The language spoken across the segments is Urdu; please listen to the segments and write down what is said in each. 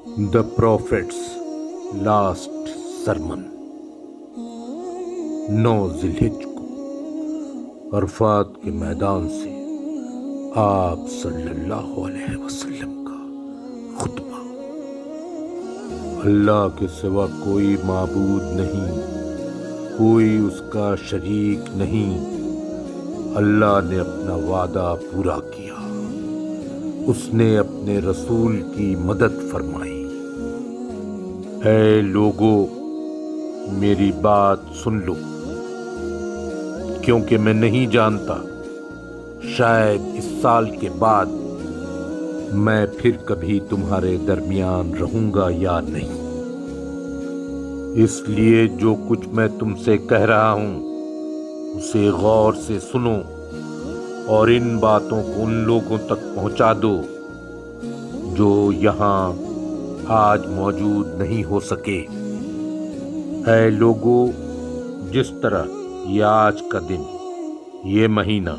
The Prophet's Last Sermon 9 ذیلحج کو عرفات کے میدان سے آپ صلی اللہ علیہ وسلم کا خطبہ۔ اللہ کے سوا کوئی معبود نہیں، کوئی اس کا شریک نہیں۔ اللہ نے اپنا وعدہ پورا کیا، اس نے اپنے رسول کی مدد فرمائی۔ اے لوگو، میری بات سن لو، کیونکہ میں نہیں جانتا شاید اس سال کے بعد میں پھر کبھی تمہارے درمیان رہوں گا یا نہیں۔ اس لیے جو کچھ میں تم سے کہہ رہا ہوں اسے غور سے سنو اور ان باتوں کو ان لوگوں تک پہنچا دو جو یہاں آج موجود نہیں ہو سکے۔ اے لوگو، جس طرح یہ آج کا دن، یہ مہینہ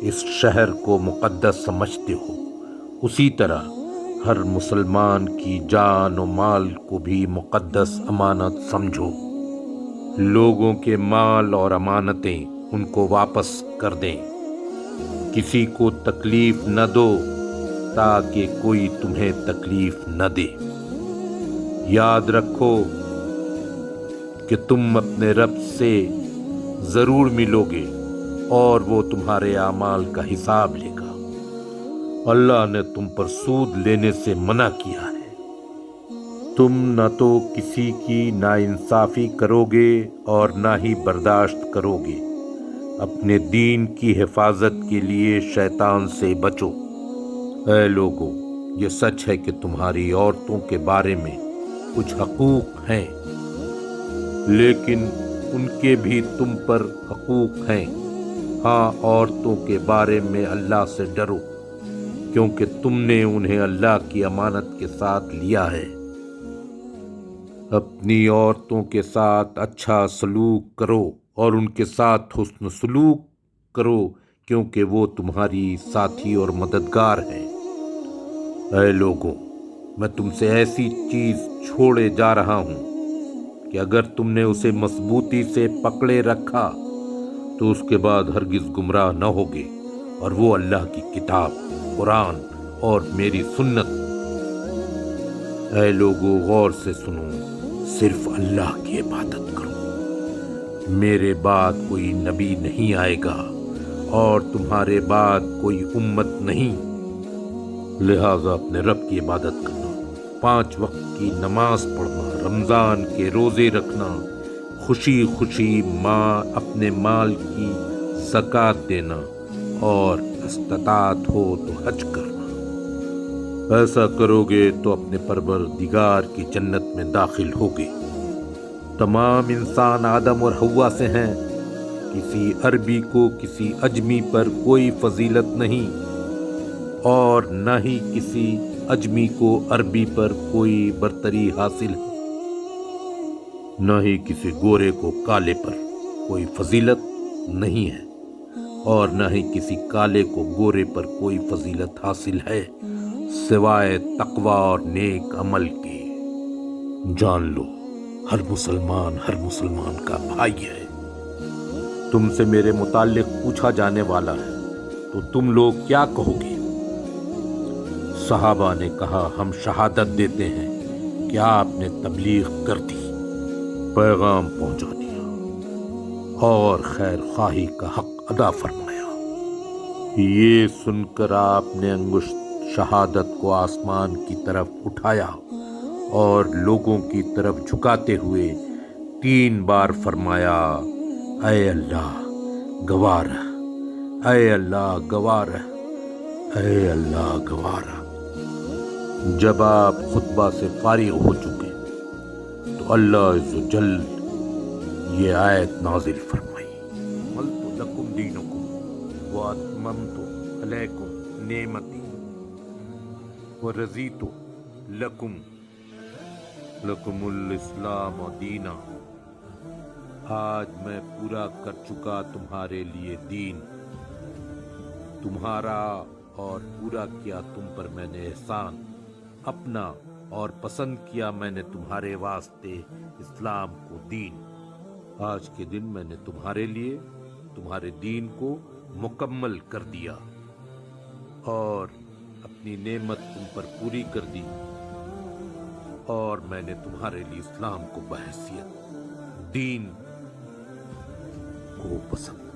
اس شہر کو مقدس سمجھتے ہو، اسی طرح ہر مسلمان کی جان و مال کو بھی مقدس امانت سمجھو۔ لوگوں کے مال اور امانتیں ان کو واپس کر دیں، کسی کو تکلیف نہ دو تاکہ کوئی تمہیں تکلیف نہ دے۔ یاد رکھو کہ تم اپنے رب سے ضرور ملو گے اور وہ تمہارے اعمال کا حساب لے گا۔ اللہ نے تم پر سود لینے سے منع کیا ہے۔ تم نہ تو کسی کی ناانصافی کرو گے اور نہ ہی برداشت کرو گے۔ اپنے دین کی حفاظت کے لیے شیطان سے بچو۔ اے لوگو، یہ سچ ہے کہ تمہاری عورتوں کے بارے میں کچھ حقوق ہیں، لیکن ان کے بھی تم پر حقوق ہیں۔ ہاں، عورتوں کے بارے میں اللہ سے ڈرو، کیونکہ تم نے انہیں اللہ کی امانت کے ساتھ لیا ہے۔ اپنی عورتوں کے ساتھ اچھا سلوک کرو اور ان کے ساتھ حسن سلوک کرو، کیونکہ وہ تمہاری ساتھی اور مددگار ہیں۔ اے لوگوں، میں تم سے ایسی چیز چھوڑے جا رہا ہوں کہ اگر تم نے اسے مضبوطی سے پکڑے رکھا تو اس کے بعد ہرگز گمراہ نہ ہوگے، اور وہ اللہ کی کتاب قرآن اور میری سنت۔ اے لوگو، غور سے سنو، صرف اللہ کی عبادت کرو۔ میرے بعد کوئی نبی نہیں آئے گا اور تمہارے بعد کوئی امت نہیں، لہٰذا اپنے رب کی عبادت کرنا، 5 وقت کی نماز پڑھنا، رمضان کے روزے رکھنا، خوشی خوشی اپنے مال کی زکوٰۃ دینا، اور استطاعت ہو تو حج کرنا۔ ایسا کرو گے تو اپنے پروردگار کی جنت میں داخل ہوگے۔ تمام انسان آدم اور حوا سے ہیں، کسی عربی کو کسی اجمی پر کوئی فضیلت نہیں، اور نہ ہی کسی اجمی کو عربی پر کوئی برتری حاصل ہے، نہ ہی کسی گورے کو کالے پر کوئی فضیلت نہیں ہے، اور نہ ہی کسی کالے کو گورے پر کوئی فضیلت حاصل ہے سوائے تقوی اور نیک عمل کے۔ جان لو، ہر مسلمان کا بھائی ہے۔ تم سے میرے متعلق پوچھا جانے والا ہے تو تم لوگ کیا کہو گے؟ صحابہ نے کہا، ہم شہادت دیتے ہیں کہ آپ نے تبلیغ کر دی، پیغام پہنچا دیا اور خیر خواہی کا حق ادا فرمایا۔ یہ سن کر آپ نے انگشت شہادت کو آسمان کی طرف اٹھایا اور لوگوں کی طرف جھکاتے ہوئے 3 بار فرمایا، اے اللہ گوارہ، اے اللہ گوارہ، اے اللہ گوارہ۔ جب آپ خطبہ سے فارغ ہو چکے تو اللہ عز و جل یہ آیت نازل فرمائی، اکملت لکم دینکم واتممت علیکم نعمتی ورضیت لکم الاسلام دینا۔ آج میں پورا کر چکا تمہارے لیے دین تمہارا، اور پورا کیا تم پر میں نے احسان اپنا اور پسند کیا میں نے تمہارے واسطے اسلام کو دین۔ آج کے دن میں نے تمہارے لیے تمہارے دین کو مکمل کر دیا اور اپنی نعمت تم پر پوری کر دی، اور میں نے تمہارے لیے اسلام کو بحیثیت دین کو پسند